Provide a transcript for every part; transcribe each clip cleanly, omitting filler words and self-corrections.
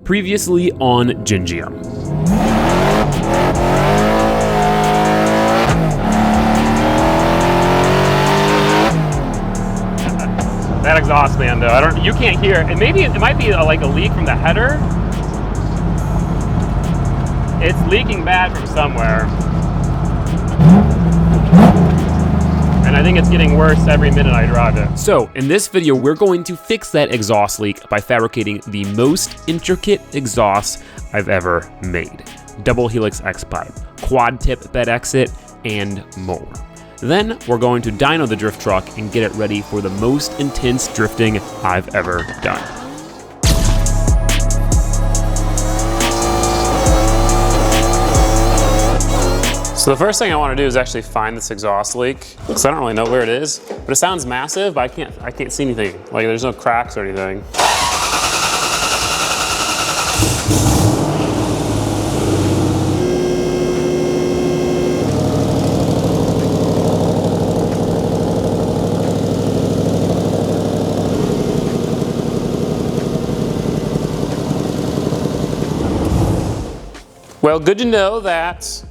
Previously on Gingium. That exhaust fan though, you can't hear it. And maybe it might be like a leak from the header. It's leaking bad from somewhere. And I think it's getting worse every minute I drive it. So in this video, we're going to fix that exhaust leak by fabricating the most intricate exhaust I've ever made. Double helix X pipe, quad tip bed exit, and more. Then we're going to dyno the drift truck and get it ready for the most intense drifting I've ever done. So the first thing I want to do is actually find this exhaust leak, because I don't really know where it is, but it sounds massive, but I can't see anything. Like there's no cracks or anything. Well, good to know that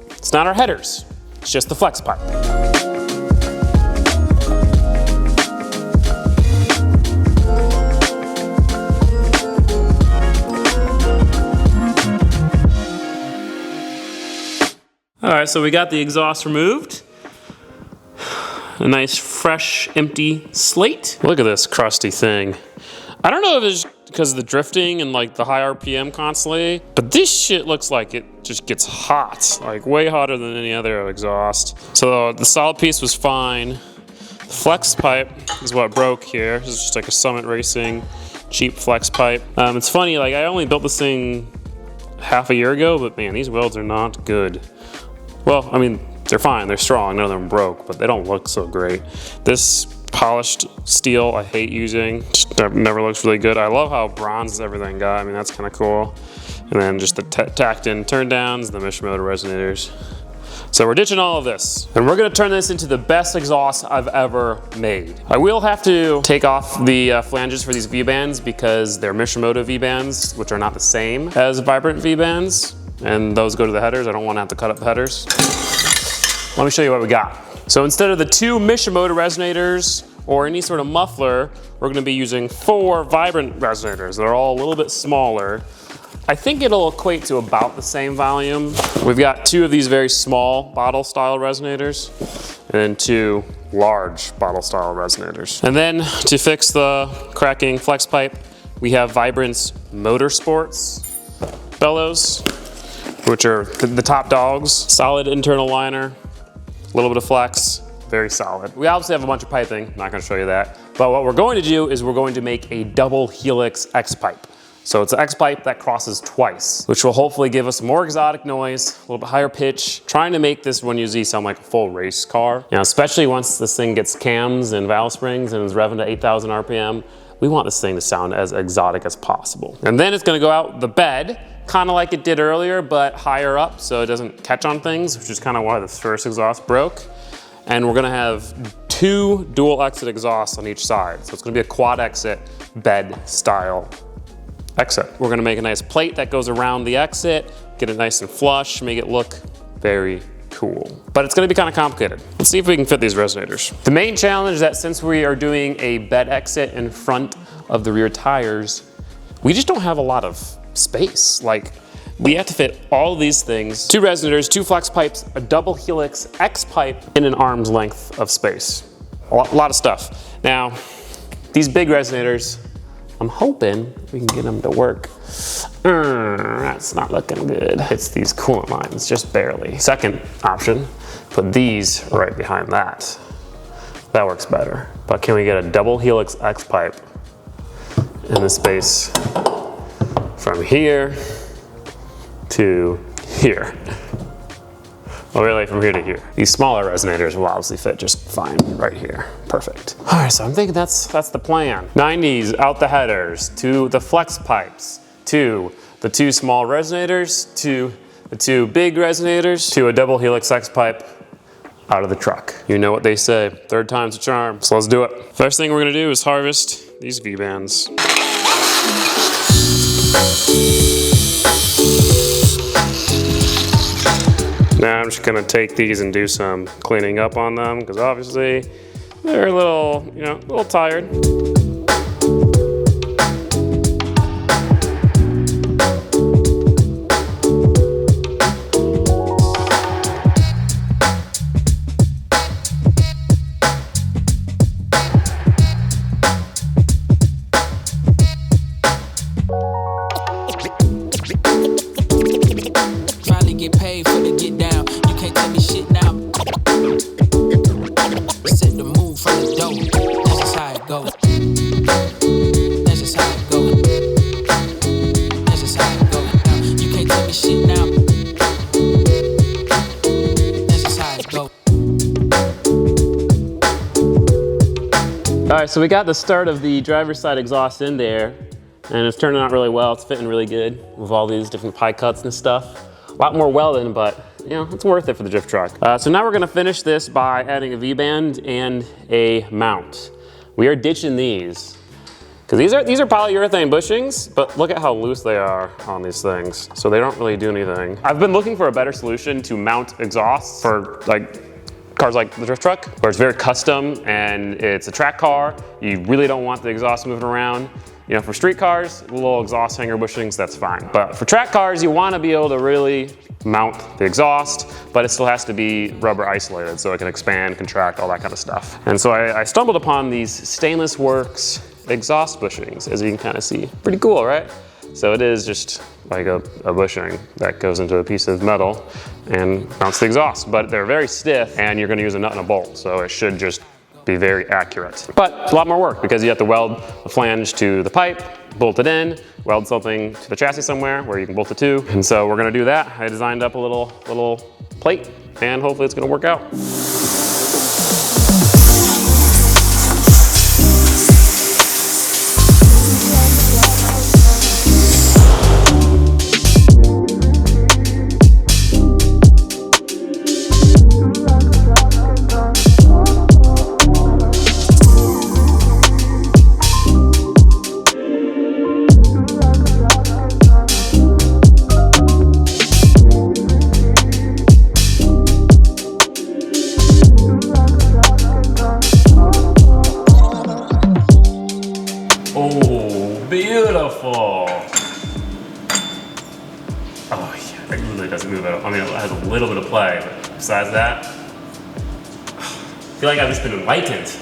it's not our headers, it's just the flex pipe. All right, so we got the exhaust removed. A nice, fresh, empty slate. Look at this crusty thing. I don't know if it's because of the drifting and like the high RPM constantly, but this shit looks like it just gets hot, like way hotter than any other exhaust. So the solid piece was fine. The flex pipe is what broke here. This is just like a Summit Racing cheap flex pipe. It's funny, like I only built this thing half a year ago, but man, these welds are not good. Well, I mean, they're fine, they're strong, none of them broke, but they don't look so great. This polished steel I hate using, just never looks really good. I love how bronze everything got, I mean that's kind of cool. And then just the tacked in turn downs, the Mishimoto resonators. So we're ditching all of this. And we're gonna turn this into the best exhaust I've ever made. I will have to take off the flanges for these V-bands because they're Mishimoto V-bands, which are not the same as Vibrant V-bands. And those go to the headers. I don't wanna have to cut up the headers. Let me show you what we got. So instead of the 2 Mishimoto resonators or any sort of muffler, we're gonna be using 4 Vibrant resonators. They're all a little bit smaller. I think it'll equate to about the same volume. We've got 2 of these very small bottle style resonators and then 2 large bottle style resonators. And then to fix the cracking flex pipe, we have Vibrant's Motorsports bellows, which are the top dogs. Solid internal liner, a little bit of flex, very solid. We obviously have a bunch of piping, not gonna show you that. But what we're going to do is we're going to make a double helix X pipe. So it's an X pipe that crosses twice, which will hopefully give us more exotic noise, a little bit higher pitch, trying to make this 1UZ sound like a full race car. You know, especially once this thing gets cams and valve springs and is revving to 8,000 RPM, we want this thing to sound as exotic as possible. And then it's gonna go out the bed, kind of like it did earlier, but higher up so it doesn't catch on things, which is kind of why the first exhaust broke. And we're gonna have 2 dual exit exhausts on each side. So it's gonna be a quad exit bed style exit. We're gonna make a nice plate that goes around the exit, get it nice and flush, make it look very cool. But it's gonna be kind of complicated. Let's see if we can fit these resonators. The main challenge is that since we are doing a bed exit in front of the rear tires, we just don't have a lot of space. Like, we have to fit all of these things, 2 resonators, 2 flex pipes, a double helix X pipe in an arm's length of space. A lot of stuff. Now, these big resonators, I'm hoping we can get them to work. That's not looking good. It's these coolant lines, just barely. Second option, put these right behind that. That works better. But can we get a double helix X pipe in the space from here to here? Well, really from here to here. These smaller resonators will obviously fit just fine right here. Perfect. All right, so I'm thinking that's the plan. 90s out the headers, to the flex pipes, to the 2 small resonators, to the 2 big resonators, to a double helix X pipe out of the truck. You know what they say, 3rd time's a charm. So let's do it. First thing we're gonna do is harvest these V-bands. Now I'm just gonna take these and do some cleaning up on them because obviously they're a little, you know, a little tired. All right, so we got the start of the driver's side exhaust in there, and it's turning out really well. It's fitting really good with all these different pie cuts and stuff. A lot more welding, but you know, it's worth it for the drift truck. So now we're gonna finish this by adding a V-band and a mount. We are ditching these, because these are polyurethane bushings, but look at how loose they are on these things. So they don't really do anything. I've been looking for a better solution to mount exhausts for like cars like the drift truck, where it's very custom and it's a track car. You really don't want the exhaust moving around. You know, for street cars, little exhaust hanger bushings, that's fine. But for track cars, you want to be able to really mount the exhaust, but it still has to be rubber isolated so it can expand, contract, all that kind of stuff. And so I stumbled upon these Stainless Works exhaust bushings, as you can kind of see. Pretty cool, right? So it is just like a bushing that goes into a piece of metal and mounts the exhaust, but they're very stiff and you're gonna use a nut and a bolt, so it should just be very accurate. But it's a lot more work because you have to weld the flange to the pipe, bolt it in, weld something to the chassis somewhere where you can bolt it to. And so we're gonna do that. I designed up a little plate and hopefully it's gonna work out. A little bit of play, but besides that, I feel like I've just been enlightened.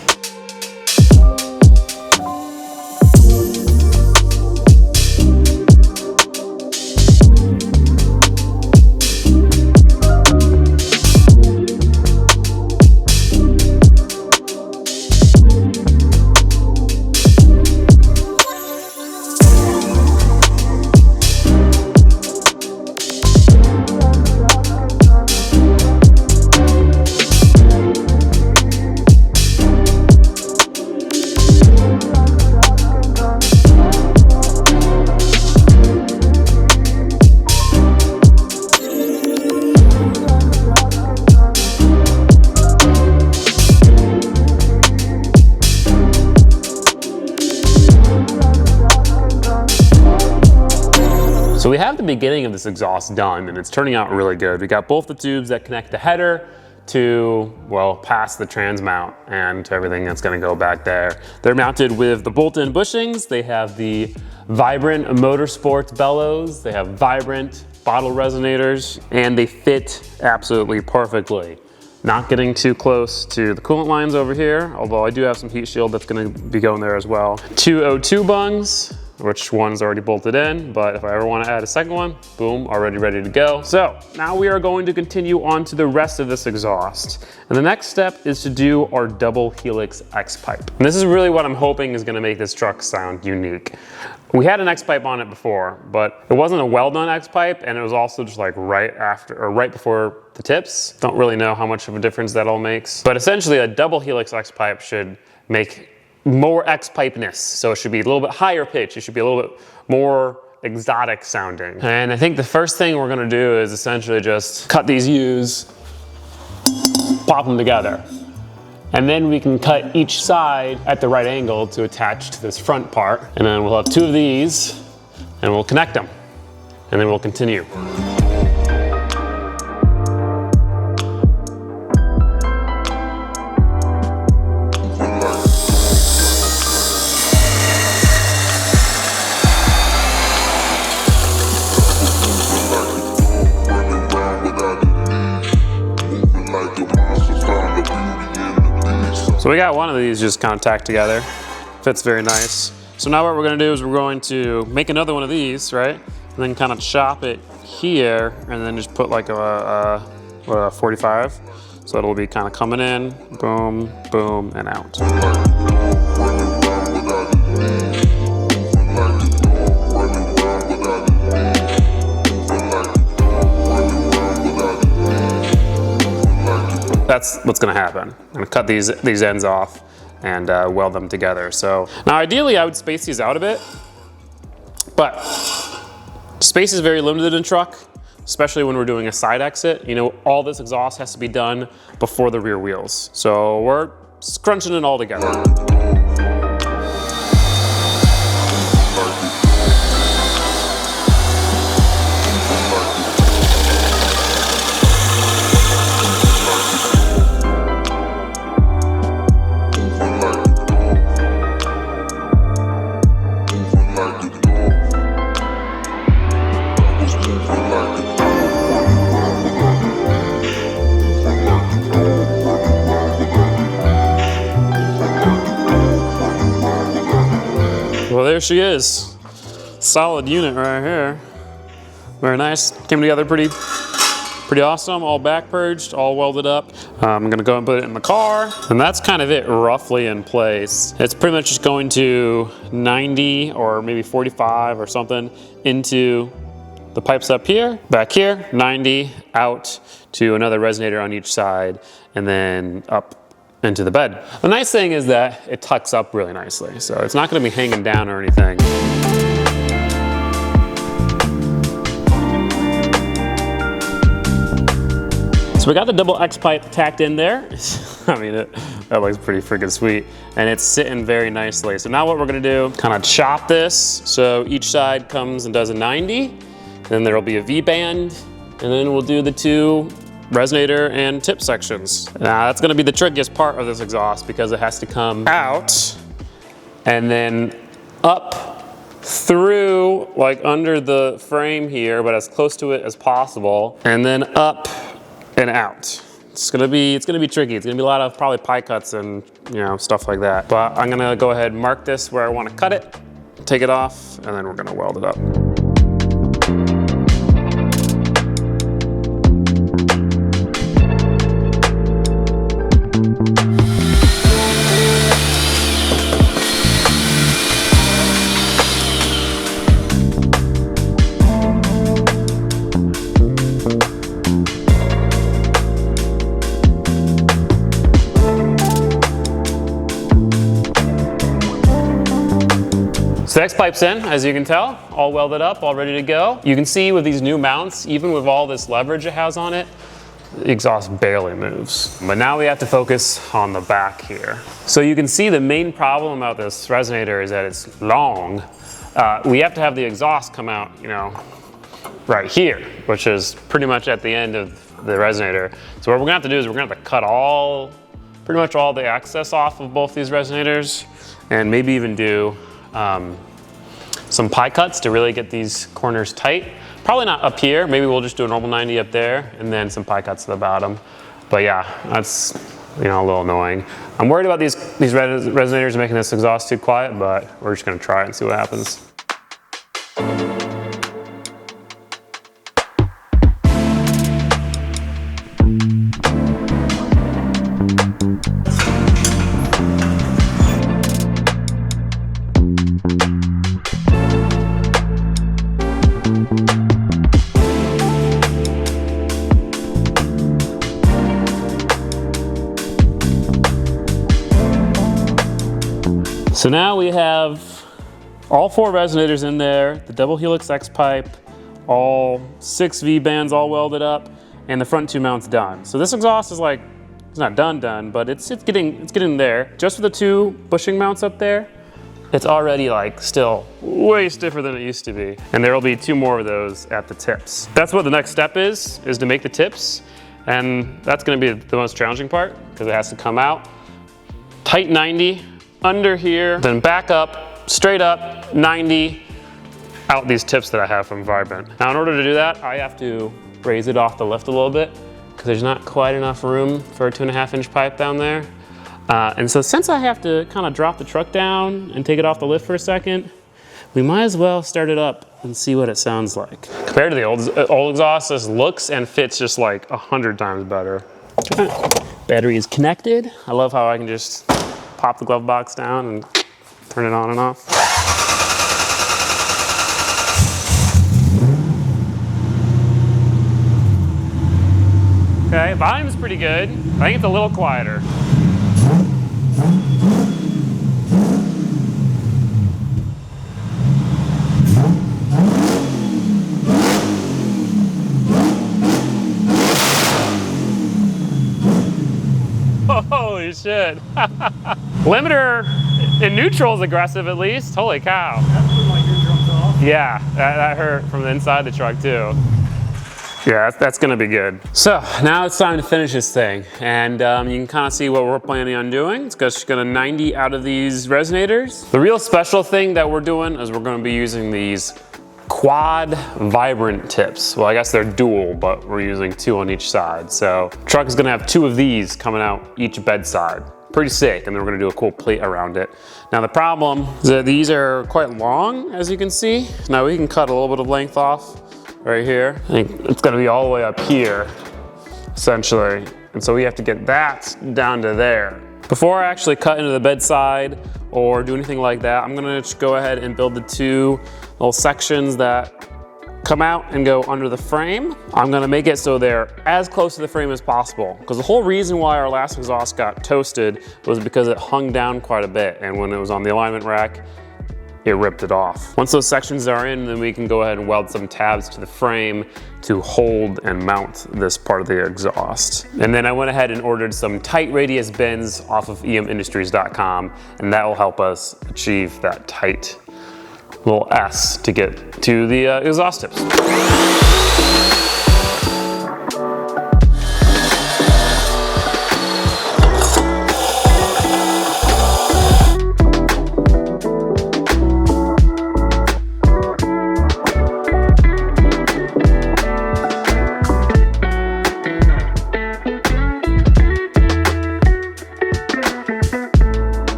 So we have the beginning of this exhaust done and it's turning out really good. We got both the tubes that connect the header to, well, past the trans mount and everything that's gonna go back there. They're mounted with the bolt-in bushings. They have the Vibrant Motorsports bellows. They have Vibrant bottle resonators and they fit absolutely perfectly. Not getting too close to the coolant lines over here, although I do have some heat shield that's gonna be going there as well. 2 O2 bungs, which one's already bolted in, but if I ever want to add a second one, boom, already ready to go. So now we are going to continue on to the rest of this exhaust. And the next step is to do our double helix X pipe. And this is really what I'm hoping is going to make this truck sound unique. We had an X pipe on it before, but it wasn't a well-done X pipe, and it was also just like right after or right before the tips. Don't really know how much of a difference that all makes. But essentially a double helix X pipe should make more X pipeness. So it should be a little bit higher pitch. It should be a little bit more exotic sounding. And I think the first thing we're gonna do is essentially just cut these U's, pop them together. And then we can cut each side at the right angle to attach to this front part. And then we'll have 2 of these, and we'll connect them, and then we'll continue. So we got one of these just kind of tacked together. Fits very nice. So now what we're gonna do is we're going to make another one of these, right? And then kind of chop it here and then just put like a 45. So it'll be kind of coming in, boom, boom, and out. That's what's gonna happen. I'm gonna cut these ends off and weld them together. So now ideally I would space these out a bit, but space is very limited in truck, especially when we're doing a side exit. You know, all this exhaust has to be done before the rear wheels. So we're scrunching it all together. Well, there she is. Solid unit right here. Very nice. Came together pretty awesome. All back purged, all welded up. I'm gonna go and put it in the car. And that's kind of it roughly in place. It's pretty much just going to 90 or maybe 45 or something into the pipes up here, back here, 90, out to another resonator on each side, and then up into the bed. The nice thing is that it tucks up really nicely, so it's not gonna be hanging down or anything. So we got the double X pipe tacked in there. I mean, that looks pretty freaking sweet. And it's sitting very nicely. So now what we're gonna do, kind of chop this. So each side comes and does a 90. Then there'll be a V-band. And then we'll do the two resonator and tip sections. Now that's gonna be the trickiest part of this exhaust because it has to come out and then up through, like under the frame here, but as close to it as possible, and then up and out. It's gonna be tricky. It's gonna be a lot of probably pie cuts and stuff like that. But I'm gonna go ahead and mark this where I wanna cut it, take it off, and then we're gonna weld it up. So the X pipe's in, as you can tell, all welded up, all ready to go. You can see with these new mounts, even with all this leverage it has on it, the exhaust barely moves. But now we have to focus on the back here. So you can see the main problem about this resonator is that it's long. We have to have the exhaust come out, right here, which is pretty much at the end of the resonator. So what we're gonna have to do is we're gonna have to cut pretty much all the excess off of both these resonators, and maybe even do some pie cuts to really get these corners tight. Probably not up here, maybe we'll just do a normal 90 up there and then some pie cuts to the bottom. But yeah, that's a little annoying. I'm worried about these resonators making this exhaust too quiet, but we're just gonna try it and see what happens. So now we have all 4 resonators in there, the double helix X pipe, all 6 V-bands all welded up, and the front 2 mounts done. So this exhaust is like, it's not done, but it's getting there. Just with the 2 bushing mounts up there, it's already like still way stiffer than it used to be. And there will be 2 more of those at the tips. That's what the next step is to make the tips. And that's gonna be the most challenging part because it has to come out. Tight 90, under here, then back up, straight up, 90, out these tips that I have from Vibrant. Now in order to do that, I have to raise it off the lift a little bit because there's not quite enough room for a 2.5-inch pipe down there. And so since I have to kind of drop the truck down and take it off the lift for a second, we might as well start it up and see what it sounds like. Compared to the old exhaust, this looks and fits just like 100 times better. Battery is connected. I love how I can just pop the glove box down and turn it on and off. Okay, volume's pretty good. I think it's a little quieter. Holy shit. Limiter in neutral is aggressive at least. Holy cow. That's when like your drums off. Yeah, that hurt from the inside of the truck too. Yeah, that's gonna be good. So now it's time to finish this thing. And you can kind of see what we're planning on doing. It's just gonna 90 out of these resonators. The real special thing that we're doing is we're gonna be using these quad vibrant tips. Well, I guess they're dual, but we're using 2 on each side. So the truck is gonna have 2 of these coming out each bedside. Pretty sick, and then we're gonna do a cool plate around it. Now the problem is that these are quite long, as you can see. Now we can cut a little bit of length off right here. I think it's gonna be all the way up here, essentially. And so we have to get that down to there. Before I actually cut into the bedside or do anything like that, I'm gonna just go ahead and build the 2 little sections that come out and go under the frame. I'm gonna make it so they're as close to the frame as possible, because the whole reason why our last exhaust got toasted was because it hung down quite a bit, and when it was on the alignment rack, it ripped it off. Once those sections are in, then we can go ahead and weld some tabs to the frame to hold and mount this part of the exhaust. And then I went ahead and ordered some tight radius bends off of emindustries.com, and that will help us achieve that tight little S to get to the exhaust tips.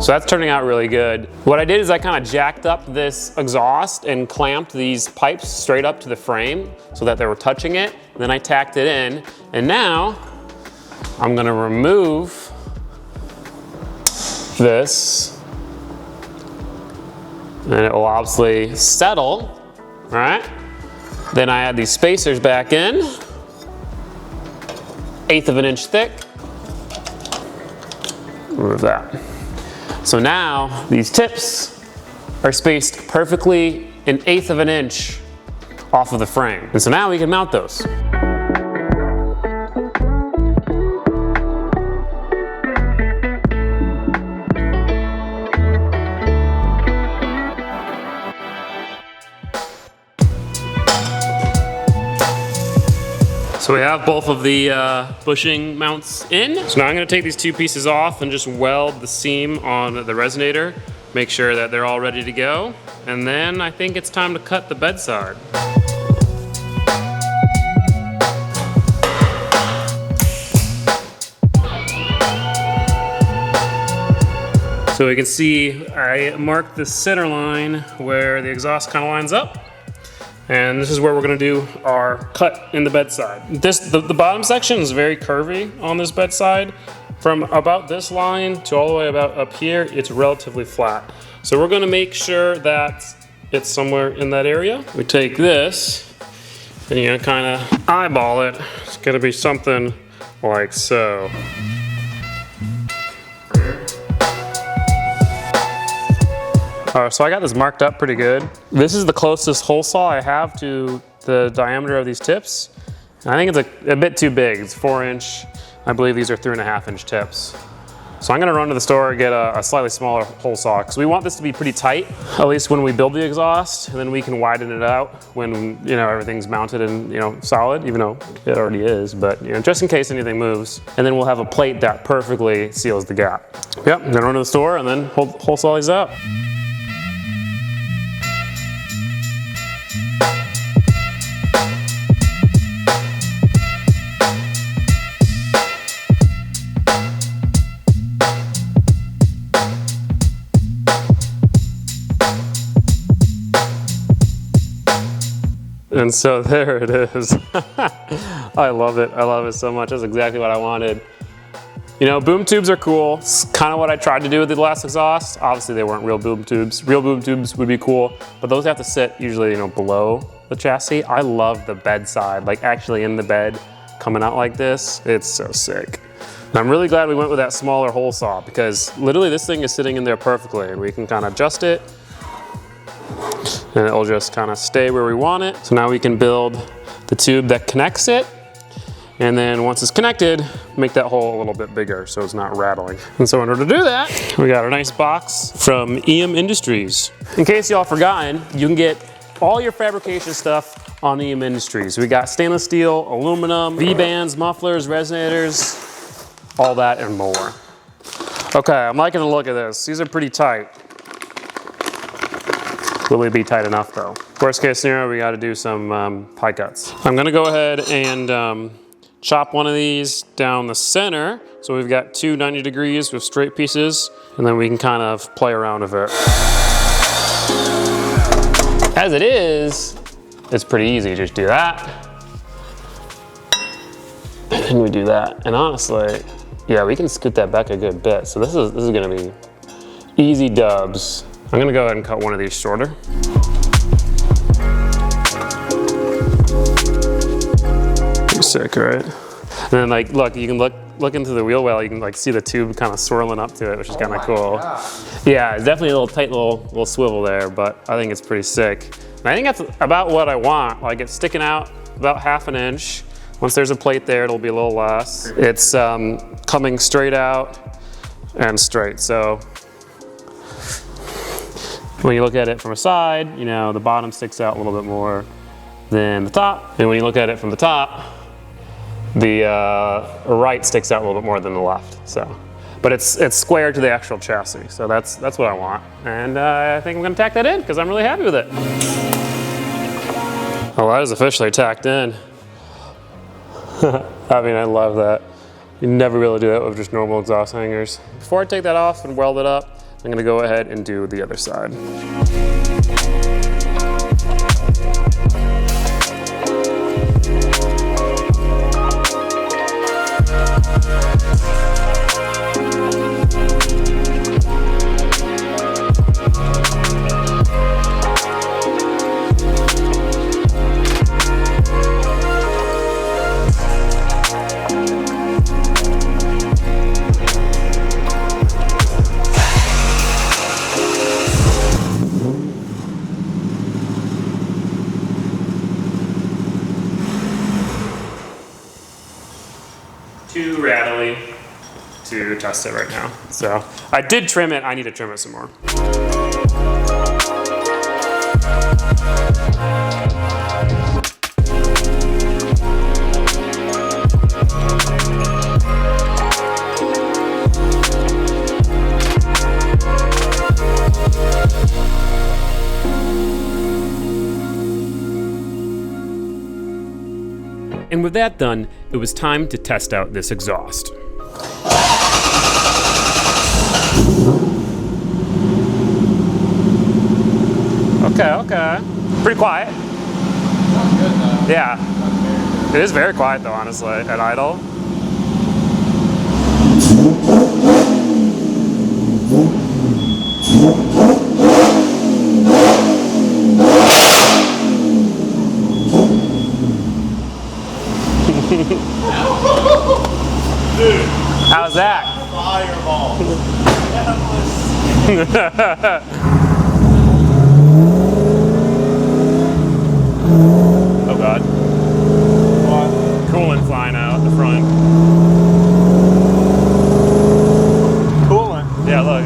So that's turning out really good. What I did is I kind of jacked up this exhaust and clamped these pipes straight up to the frame so that they were touching it. Then I tacked it in, and now I'm gonna remove this, and it will obviously settle, all right? Then I add these spacers back in, 1/8 of an inch thick. Remove that. So now these tips are spaced perfectly 1/8 of an inch off of the frame. And so now we can mount those. So we have both of the bushing mounts in. So now I'm gonna take these 2 pieces off and just weld the seam on the resonator, make sure that they're all ready to go. And then I think it's time to cut the bedside. So we can see I marked the center line where the exhaust kind of lines up. And this is where we're gonna do our cut in the bedside. The bottom section is very curvy on this bedside. From about this line to all the way about up here, it's relatively flat. So we're gonna make sure that it's somewhere in that area. We take this and you kind of eyeball it. It's gonna be something like so. So I got this marked up pretty good. This is the closest hole saw I have to the diameter of these tips. And I think it's a bit too big. It's 4-inch. I believe these are 3.5-inch tips. So I'm gonna run to the store and get a slightly smaller hole saw because we want this to be pretty tight, at least when we build the exhaust, and then we can widen it out when everything's mounted and solid, even though it already is, but just in case anything moves. And then we'll have a plate that perfectly seals the gap. Yep, I'm gonna run to the store and then hole saw these out. And so there it is. I love it. I love it so much. That's exactly what I wanted. Boom tubes are cool. It's kind of what I tried to do with the last exhaust. Obviously they weren't real boom tubes. Real boom tubes would be cool, but those have to sit usually, below the chassis. I love the bed side, like actually in the bed coming out like this. It's so sick. And I'm really glad we went with that smaller hole saw because literally this thing is sitting in there perfectly and we can kind of adjust it and it'll just kind of stay where we want it. So now we can build the tube that connects it. And then once it's connected, make that hole a little bit bigger so it's not rattling. And so in order to do that, we got a nice box from EM Industries. In case y'all forgotten, you can get all your fabrication stuff on EM Industries. We got stainless steel, aluminum, V-bands, mufflers, resonators, all that and more. Okay, I'm liking the look of this. These are pretty tight. Will they be tight enough though? Worst case scenario, we gotta do some pie cuts. I'm gonna go ahead and chop one of these down the center. So we've got two 90 degrees with straight pieces, and then we can kind of play around with it. As it is, it's pretty easy. Just do that. And we do that. And honestly, yeah, we can scoot that back a good bit. So this is gonna be easy dubs. I'm gonna go ahead and cut one of these shorter. Pretty sick, right? And then look, you can look into the wheel well, you can see the tube kind of swirling up to it, which is kind of cool. Yeah, it's definitely a little tight little swivel there, but I think it's pretty sick. And I think that's about what I want. Like it's sticking out about 1/2 inch. Once there's a plate there, it'll be a little less. It's coming straight out and straight. So when you look at it from a side, the bottom sticks out a little bit more than the top. And when you look at it from the top, the right sticks out a little bit more than the left. So, but it's square to the actual chassis. So that's what I want. And I think I'm gonna tack that in because I'm really happy with it. Oh, that is officially tacked in. I mean, I love that. You never really do that with just normal exhaust hangers. Before I take that off and weld it up, I'm gonna go ahead and do the other side. Too rattly to test it right now. So I did trim it. I need to trim it some more. And with that done, it was time to test out this exhaust. Okay. Pretty quiet. Sounds good though. Yeah. It is very quiet though, honestly, at idle. Dude. How's that? Fireball. Oh God. What? Coolant flying out the front. Coolant. Yeah, look.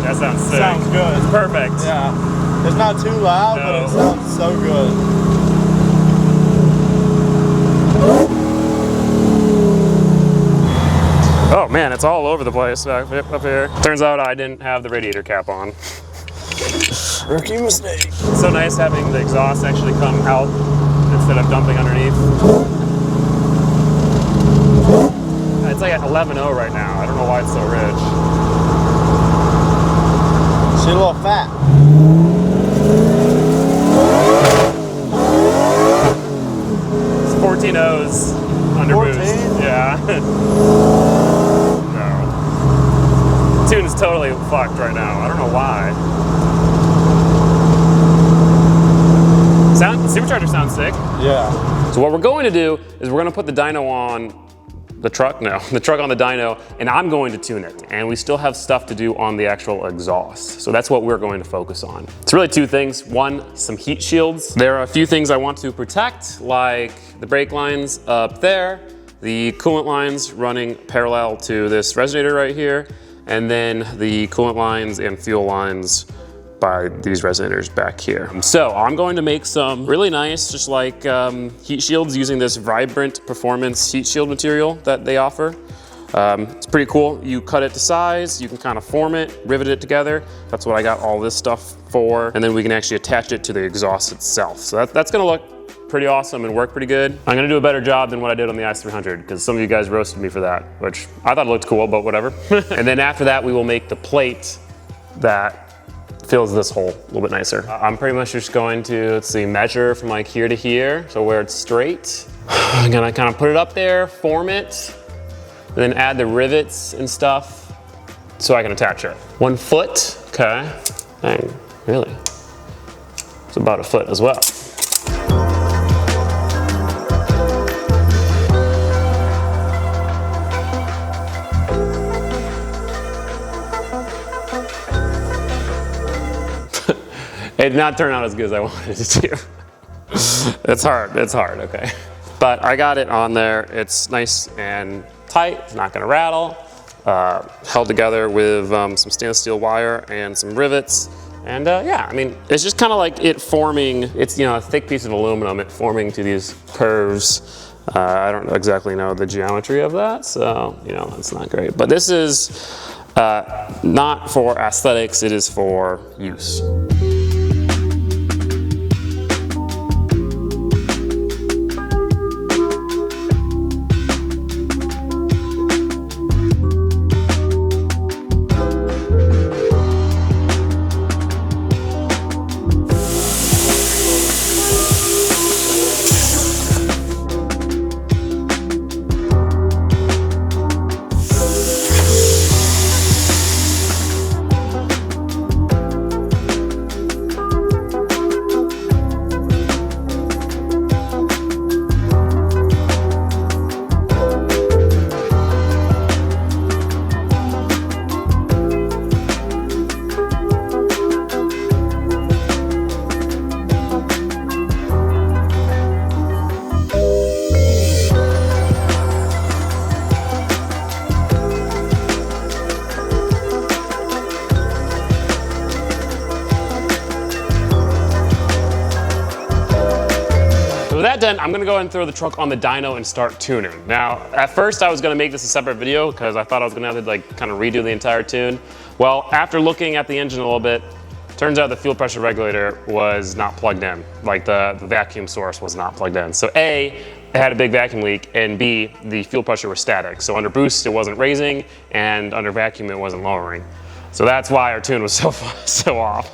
That sounds sick. Sounds good. It's perfect. Yeah. It's not too loud, but it sounds so good. Oh man, it's all over the place back up here. Turns out I didn't have the radiator cap on. Rookie mistake. It's so nice having the exhaust actually come out instead of dumping underneath. It's like at 11.0 right now. I don't know why it's so rich. She's a little fat. It's 14 O's under 14? boost. Yeah. No. Tune is totally fucked right now. I don't know why. The supercharger sounds sick. Yeah. So what we're going to do is we're going to put the dyno on the truck now, the truck on the dyno, and I'm going to tune it. And we still have stuff to do on the actual exhaust. So that's what we're going to focus on. It's really two things. One, some heat shields. There are a few things I want to protect, like the brake lines up there, the coolant lines running parallel to this resonator right here, and then the coolant lines and fuel lines by these resonators back here. So I'm going to make some really nice, just like heat shields using this Vibrant Performance heat shield material that they offer. It's pretty cool. You cut it to size, you can kind of form it, rivet it together. That's what I got all this stuff for. And then we can actually attach it to the exhaust itself. So that's gonna look pretty awesome and work pretty good. I'm gonna do a better job than what I did on the IS300 because some of you guys roasted me for that, which I thought it looked cool, but whatever. And then after that, we will make the plate that fills this hole a little bit nicer. I'm pretty much just going to, let's see, measure from like here to here, so where it's straight. I'm gonna kind of put it up there, form it, and then add the rivets and stuff so I can attach it. 1 foot, okay. Dang, really? It's about a foot as well. It did not turn out as good as I wanted it to. It's hard, okay. But I got it on there. It's nice and tight, it's not gonna rattle. Held together with some stainless steel wire and some rivets. And yeah, I mean, it's just kind of like it forming, it's, you know, a thick piece of aluminum, it forming to these curves. I don't exactly know the geometry of that, so, you know, it's not great. But this is not for aesthetics, it is for use. That done, I'm gonna go ahead and throw the truck on the dyno and start tuning. Now, at first I was gonna make this a separate video because I thought I was gonna have to like kind of redo the entire tune. Well, after looking at the engine a little bit, turns out the fuel pressure regulator was not plugged in. Like the vacuum source was not plugged in. So A, it had a big vacuum leak, and B, the fuel pressure was static. So under boost, it wasn't raising, and under vacuum, it wasn't lowering. So that's why our tune was so off.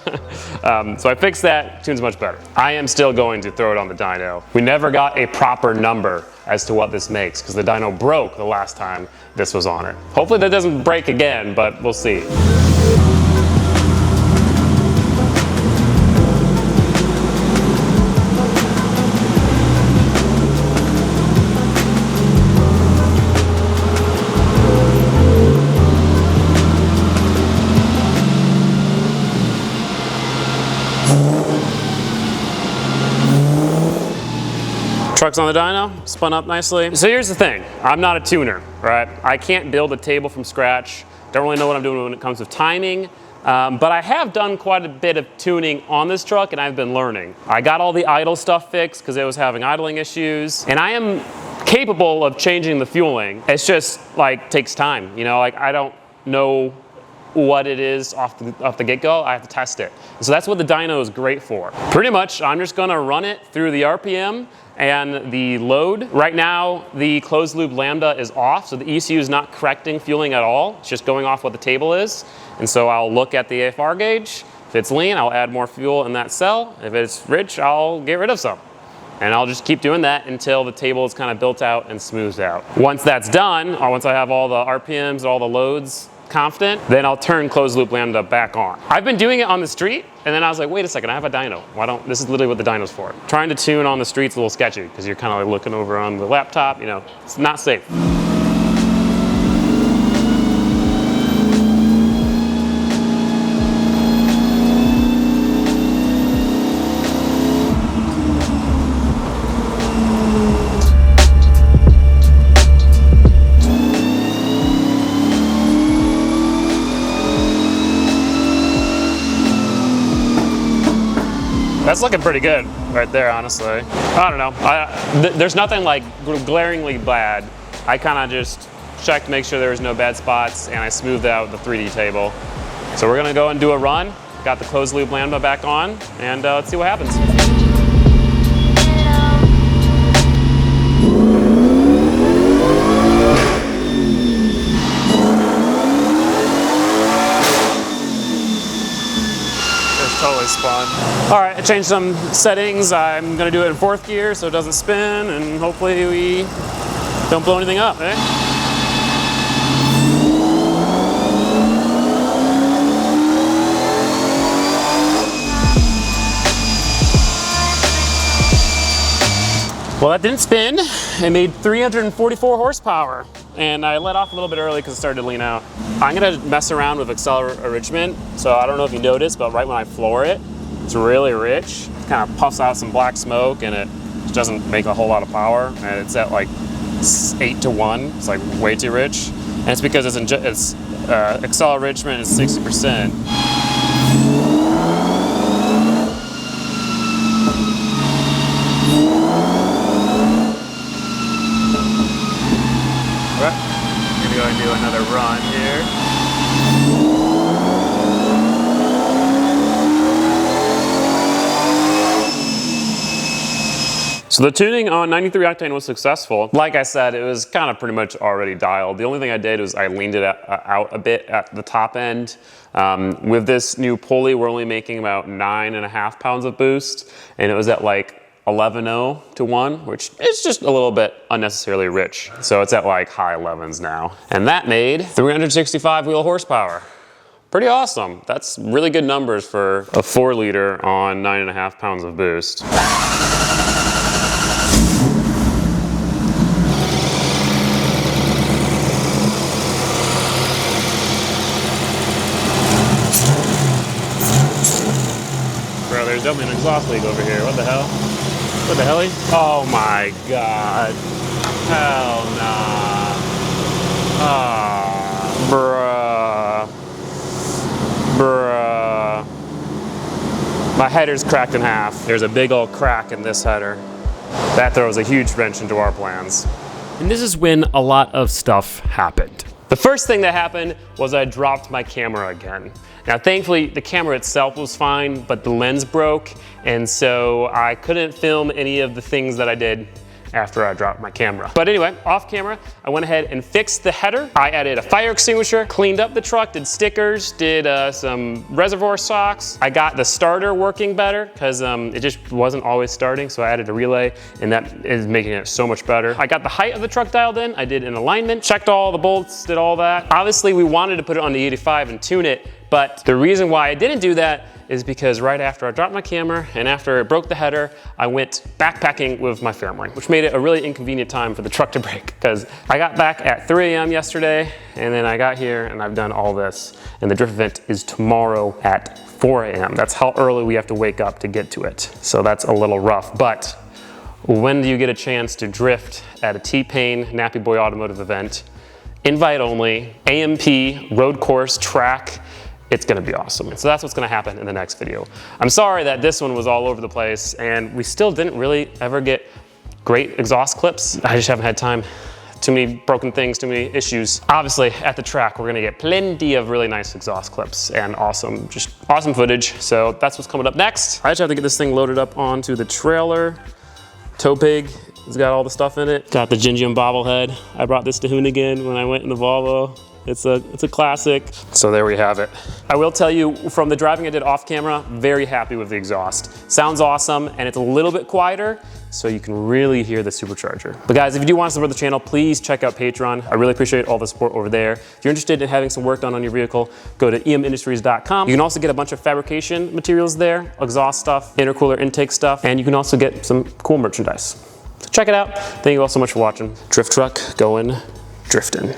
So I fixed that, tune's much better. I am still going to throw it on the dyno. We never got a proper number as to what this makes because the dyno broke the last time this was on it. Hopefully that doesn't break again, but we'll see. Truck's on the dyno, spun up nicely. So here's the thing, I'm not a tuner, right? I can't build a table from scratch. Don't really know what I'm doing when it comes to timing. But I have done quite a bit of tuning on this truck and I've been learning. I got all the idle stuff fixed because it was having idling issues. And I am capable of changing the fueling. It's just like takes time, you know, like I don't know what it is off the get-go. I have to test it. So that's what the dyno is great for. Pretty much, I'm just gonna run it through the RPM and the load. Right now, the closed loop lambda is off, so the ECU is not correcting fueling at all. It's just going off what the table is. And so I'll look at the AFR gauge. If it's lean, I'll add more fuel in that cell. If it's rich, I'll get rid of some. And I'll just keep doing that until the table is kind of built out and smoothed out. Once that's done, or once I have all the RPMs, all the loads confident, then I'll turn closed loop lambda back on. I've been doing it on the street, and then I was like, wait a second, I have a dyno. This is literally what the dyno's for. Trying to tune on the street's a little sketchy, because you're kind of like looking over on the laptop, you know, it's not safe. That's looking pretty good right there, honestly. I don't know. There's nothing like glaringly bad. I kind of just checked to make sure there was no bad spots, and I smoothed out the 3D table. So we're gonna go and do a run. Got the closed loop lambda back on, and let's see what happens. Totally spun. All right, I changed some settings. I'm gonna do it in 4th gear so it doesn't spin, and hopefully we don't blow anything up, eh? Well, that didn't spin. It made 344 horsepower. And I let off a little bit early because it started to lean out. I'm gonna mess around with accelerator enrichment. So I don't know if you noticed, but right when I floor it, it's really rich. It kind of puffs out some black smoke and it doesn't make a whole lot of power. And it's at like 8 to 1. It's like way too rich. And it's because it's accelerator enrichment is 60%. I'm gonna go and do another run here. So the tuning on 93 octane was successful. Like I said, it was kind of pretty much already dialed. The only thing I did was I leaned it out a bit at the top end. With this new pulley, we're only making about 9.5 pounds of boost, and it was at like 11.0 to 1, which is just a little bit unnecessarily rich. So it's at like high 11s now. And that made 365 wheel horsepower. Pretty awesome. That's really good numbers for a 4-liter on 9.5 pounds of boost. Bro, there's definitely an exhaust leak over here. What the hell? What the hell? Oh my god. Hell nah. Ah, bruh. My header's cracked in half. There's a big old crack in this header. That throws a huge wrench into our plans. And this is when a lot of stuff happened. The first thing that happened was I dropped my camera again. Now, thankfully, the camera itself was fine, but the lens broke, and so I couldn't film any of the things that I did after I dropped my camera. But anyway, off camera, I went ahead and fixed the header. I added a fire extinguisher, cleaned up the truck, did stickers, did some reservoir socks. I got the starter working better because it just wasn't always starting, so I added a relay, and that is making it so much better. I got the height of the truck dialed in. I did an alignment, checked all the bolts, did all that. Obviously, we wanted to put it on the 85 and tune it, but the reason why I didn't do that is because right after I dropped my camera and after it broke the header, I went backpacking with my family, which made it a really inconvenient time for the truck to break because I got back at 3 a.m. yesterday, and then I got here and I've done all this, and the drift event is tomorrow at 4 a.m. That's how early we have to wake up to get to it. So that's a little rough, but When do you get a chance to drift at a T-Pain Nappy Boy Automotive event? Invite only, AMP, road course, track. It's gonna be awesome. So that's what's gonna happen in the next video. I'm sorry that this one was all over the place and we still didn't really ever get great exhaust clips. I just haven't had time. Too many broken things, too many issues. Obviously, at the track, we're gonna get plenty of really nice exhaust clips and awesome footage. So that's what's coming up next. I just have to get this thing loaded up onto the trailer. Tow pig, it's got all the stuff in it. Got the Gingium bobblehead. I brought this to Hoonigan when I went in the Volvo. It's a classic. So there we have it. I will tell you, from the driving I did off camera, very happy with the exhaust. Sounds awesome, and it's a little bit quieter, so you can really hear the supercharger. But guys, if you do want to support the channel, please check out Patreon. I really appreciate all the support over there. If you're interested in having some work done on your vehicle, go to emindustries.com. You can also get a bunch of fabrication materials there, exhaust stuff, intercooler intake stuff, and you can also get some cool merchandise. So check it out. Thank you all so much for watching. Drift truck going drifting.